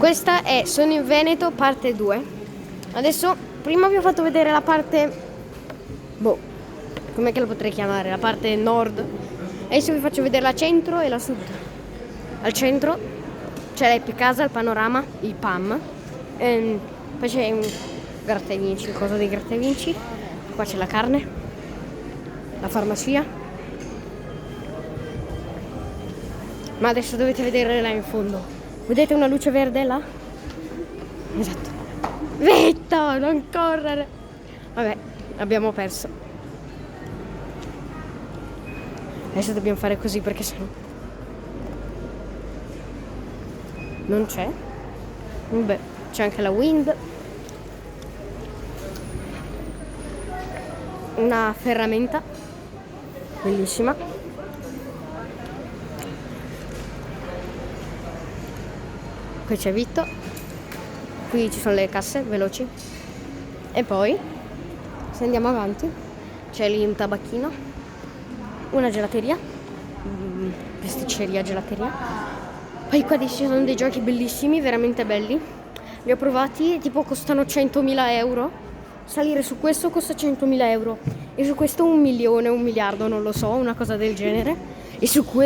Questa è Sono in Veneto parte 2. Adesso, prima vi ho fatto vedere la parte, com'è che la potrei chiamare? La parte nord. Adesso vi faccio vedere la centro e la sud. Al centro c'è l'Happy Casa, il panorama, il PAM. Poi c'è un gratta e vinci, il coso dei gratta e vinci. Qua c'è la carne, la farmacia. Ma adesso dovete vedere là in fondo. Vedete una luce verde là? Esatto. Vetta, non correre. Vabbè, abbiamo perso. Adesso dobbiamo fare così perché sennò non c'è. Vabbè, c'è anche la Wind. Una ferramenta bellissima. Qui c'è Vitto. Qui ci sono le casse veloci. E poi, se andiamo avanti, c'è lì un tabacchino, una gelateria, pasticceria, gelateria. Poi qua ci sono dei giochi bellissimi, veramente belli. Li ho provati, tipo costano 100.000 euro. Salire su questo costa 100.000 euro. E su questo 1 milione, 1 miliardo, non lo so, una cosa del genere. E su questo